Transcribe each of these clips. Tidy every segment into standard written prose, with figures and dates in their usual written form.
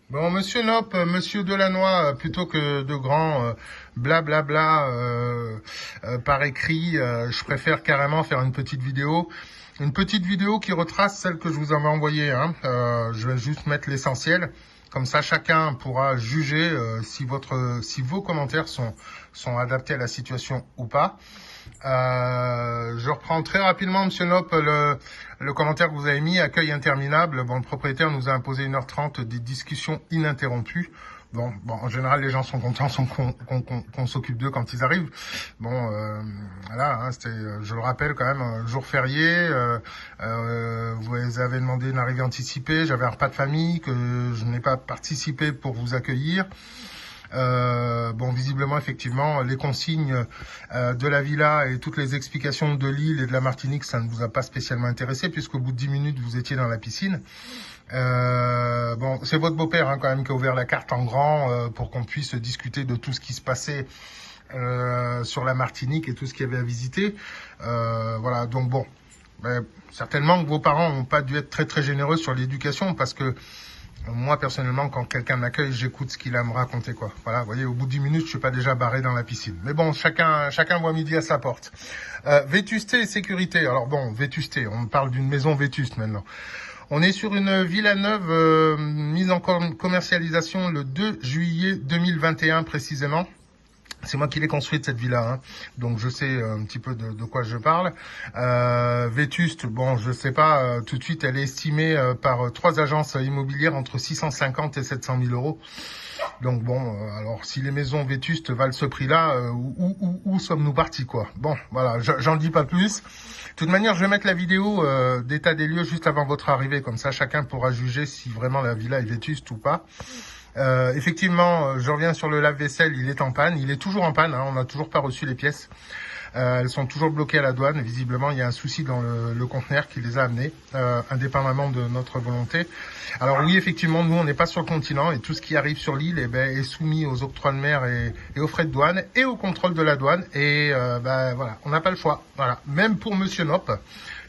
Bon, monsieur Nop, monsieur Delannoy, plutôt que de grands blablabla par écrit, je préfère carrément faire une petite vidéo. Une petite vidéo qui retrace celle que je vous avais envoyée. Je vais juste mettre l'essentiel. Comme ça, chacun pourra juger si vos commentaires sont adaptés à la situation ou pas. Je reprends très rapidement, Monsieur Nop, le commentaire que vous avez mis, accueil interminable. Bon, le propriétaire nous a imposé 1h30 des discussions ininterrompues. Bon, en général, les gens sont contents qu'on s'occupe d'eux quand ils arrivent. Bon, voilà, c'était, je le rappelle quand même, un jour férié. Vous avez demandé une arrivée anticipée. J'avais un repas de famille que je n'ai pas participé pour vous accueillir. Bon, visiblement, effectivement, les consignes de la villa et toutes les explications de l'île et de la Martinique, ça ne vous a pas spécialement intéressé, puisqu'au bout de 10 minutes, vous étiez dans la piscine. Bon, c'est votre beau-père quand même qui a ouvert la carte en grand pour qu'on puisse discuter de tout ce qui se passait sur la Martinique et tout ce qu'il y avait à visiter. Voilà, donc bon, certainement que vos parents n'ont pas dû être très très généreux sur l'éducation, parce que moi, personnellement, quand quelqu'un m'accueille, j'écoute ce qu'il a à me raconter, quoi. Voilà, vous voyez, au bout de 10 minutes, je suis pas déjà barré dans la piscine. Mais bon, chacun voit midi à sa porte. Vétusté et sécurité. Alors bon, vétusté, on parle d'une maison vétuste maintenant. On est sur une villa neuve mise en commercialisation le 2 juillet 2021 précisément. C'est moi qui l'ai construite, cette villa, donc je sais un petit peu de quoi je parle. Vétuste, bon, je sais pas, tout de suite, elle est estimée par 3 agences immobilières entre 650 et 700 000 euros. Donc bon, alors si les maisons vétustes valent ce prix-là, où sommes-nous partis, quoi? Bon, voilà, j'en dis pas plus. De toute manière, je vais mettre la vidéo d'état des lieux juste avant votre arrivée, comme ça chacun pourra juger si vraiment la villa est vétuste ou pas. Effectivement, je reviens sur le lave-vaisselle, il est en panne, il est toujours en panne, on n'a toujours pas reçu les pièces. Elles sont toujours bloquées à la douane. Visiblement, il y a un souci dans le conteneur qui les a amenées, indépendamment de notre volonté. Alors oui, effectivement, nous, on n'est pas sur le continent et tout ce qui arrive sur l'île est soumis aux octrois de mer et aux frais de douane et au contrôle de la douane. Et voilà, on n'a pas le choix. Voilà, même pour Monsieur Nop,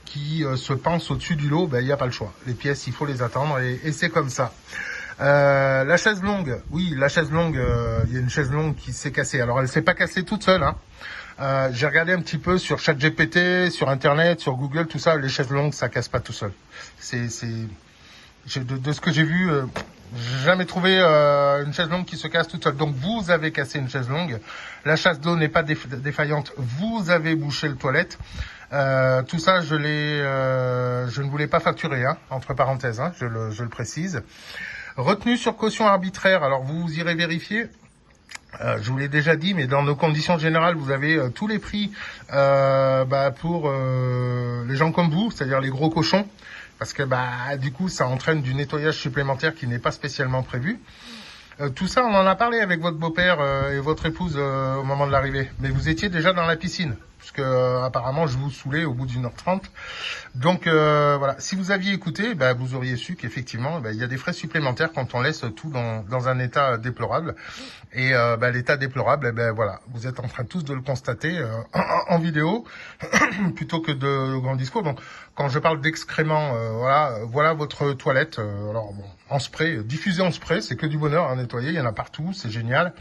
qui se pense au-dessus du lot, il n'y a pas le choix. Les pièces, il faut les attendre et c'est comme ça. La chaise longue, oui, la chaise longue, il y a une chaise longue qui s'est cassée. Alors, elle s'est pas cassée toute seule, j'ai regardé un petit peu sur ChatGPT, sur Internet, sur Google, tout ça. Les chaises longues, ça casse pas tout seul. De ce que j'ai vu, j'ai jamais trouvé une chaise longue qui se casse toute seule. Donc vous avez cassé une chaise longue. La chasse d'eau n'est pas défaillante. Vous avez bouché le toilette. Tout ça, je ne voulais pas facturer, entre parenthèses, je le précise. Retenue sur caution arbitraire. Alors vous irez vérifier. Je vous l'ai déjà dit, mais dans nos conditions générales, vous avez tous les prix pour les gens comme vous, c'est-à-dire les gros cochons, parce que du coup, ça entraîne du nettoyage supplémentaire qui n'est pas spécialement prévu. Tout ça, on en a parlé avec votre beau-père et votre épouse au moment de l'arrivée, mais vous étiez déjà dans la piscine, puisque apparemment, je vous saoulais au bout d'1h30. Donc voilà, si vous aviez écouté, vous auriez su qu'effectivement, il y a des frais supplémentaires quand on laisse tout dans un état déplorable. Et l'état déplorable, voilà, vous êtes en train tous de le constater en vidéo plutôt que de grands discours. Donc, quand je parle d'excréments, voilà votre toilette. Alors bon, en spray, diffusé en spray, c'est que du bonheur à nettoyer. Il y en a partout, c'est génial.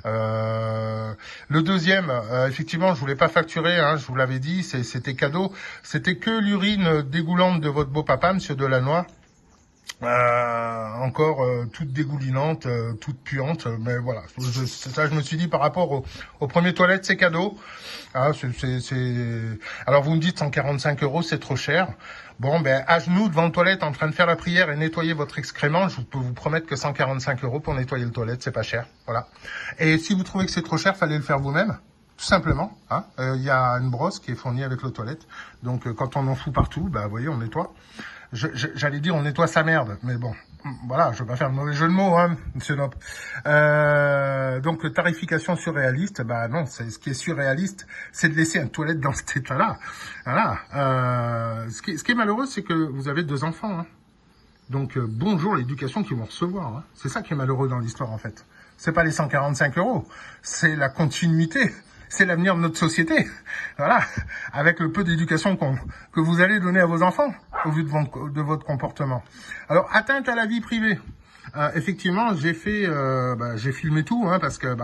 Le deuxième, effectivement, je voulais pas facturer, je vous l'avais dit, c'était cadeau. C'était que l'urine dégoulante de votre beau papa, Monsieur Delannoy. Encore toute dégoulinante, toute puante, mais voilà. Ça, je me suis dit par rapport aux premières toilettes, c'est cadeau. Alors vous me dites 145 euros, c'est trop cher. Bon, à genoux devant le toilette, en train de faire la prière et nettoyer votre excrément, je peux vous promettre que 145 euros pour nettoyer le toilette, c'est pas cher. Voilà. Et si vous trouvez que c'est trop cher, fallait le faire vous-même. Tout simplement, y a une brosse qui est fournie avec le toilette. Donc quand on en fout partout, vous voyez, on nettoie. J'allais dire on nettoie sa merde, mais bon, voilà, je veux pas faire de mauvais jeu de mots, Monsieur Nop. Donc tarification surréaliste, non, ce qui est surréaliste, c'est de laisser une toilette dans cet état-là. Voilà. Ce qui est malheureux, c'est que vous avez 2 enfants, Donc bonjour l'éducation qu'ils vont recevoir. C'est ça qui est malheureux dans l'histoire en fait. C'est pas les 145 euros, c'est la continuité. C'est l'avenir de notre société, voilà, avec le peu d'éducation que vous allez donner à vos enfants au vu de votre comportement. Alors, atteinte à la vie privée. Effectivement, j'ai filmé tout, hein, parce que,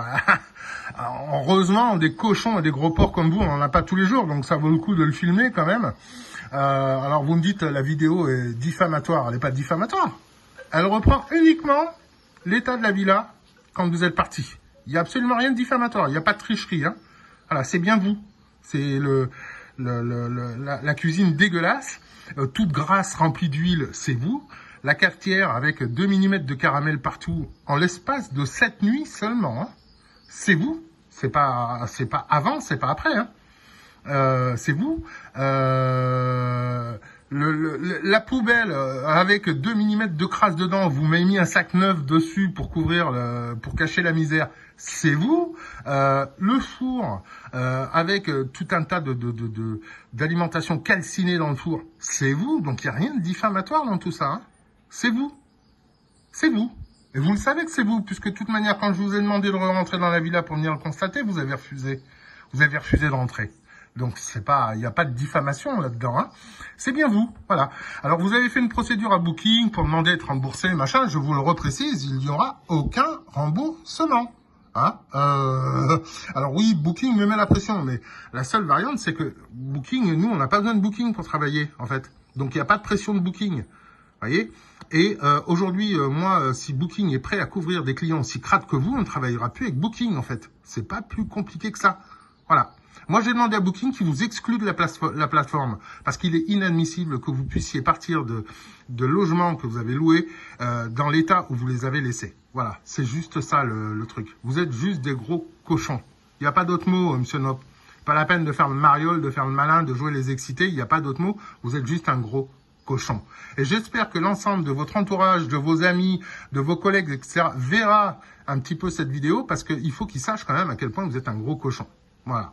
heureusement, des cochons et des gros porcs comme vous, on n'en a pas tous les jours, donc ça vaut le coup de le filmer quand même. Alors vous me dites, la vidéo est diffamatoire, elle n'est pas diffamatoire. Elle reprend uniquement l'état de la villa quand vous êtes parti. Il n'y a absolument rien de diffamatoire, il n'y a pas de tricherie, hein. Voilà, c'est bien vous. C'est la cuisine dégueulasse, toute grasse remplie d'huile, c'est vous. La cafetière avec 2 mm de caramel partout en l'espace de 7 nuits seulement, hein. C'est vous. C'est pas avant, c'est pas après, hein. C'est vous. La poubelle avec 2 mm de crasse dedans, vous m'avez mis un sac neuf dessus pour couvrir, pour cacher la misère, c'est vous. Le four avec tout un tas d'alimentation calcinée dans le four, c'est vous. Donc il n'y a rien de diffamatoire dans tout ça, hein. C'est vous. C'est vous. Et vous le savez que c'est vous, puisque de toute manière, quand je vous ai demandé de rentrer dans la villa pour venir le constater, vous avez refusé. Vous avez refusé de rentrer. Donc il n'y a pas de diffamation là-dedans, hein. C'est bien vous, voilà. Alors vous avez fait une procédure à Booking pour demander d'être remboursé, machin. Je vous le reprécise, il n'y aura aucun remboursement, hein. Alors oui, Booking me met la pression, mais la seule variante, c'est que Booking, nous, on n'a pas besoin de Booking pour travailler, en fait. Donc il n'y a pas de pression de Booking. Voyez. Et aujourd'hui, moi, si Booking est prêt à couvrir des clients aussi crades que vous, on ne travaillera plus avec Booking, en fait. C'est pas plus compliqué que ça. Voilà. Moi, j'ai demandé à Booking qu'il vous exclue de la plateforme, parce qu'il est inadmissible que vous puissiez partir de logements que vous avez loués dans l'état où vous les avez laissés. Voilà, c'est juste ça le truc. Vous êtes juste des gros cochons. Il n'y a pas d'autre mot, monsieur Nop. Pas la peine de faire le mariole, de faire le malin, de jouer les excités. Il n'y a pas d'autre mot. Vous êtes juste un gros cochon. Et j'espère que l'ensemble de votre entourage, de vos amis, de vos collègues, etc., verra un petit peu cette vidéo, parce qu'il faut qu'ils sachent quand même à quel point vous êtes un gros cochon. Voilà.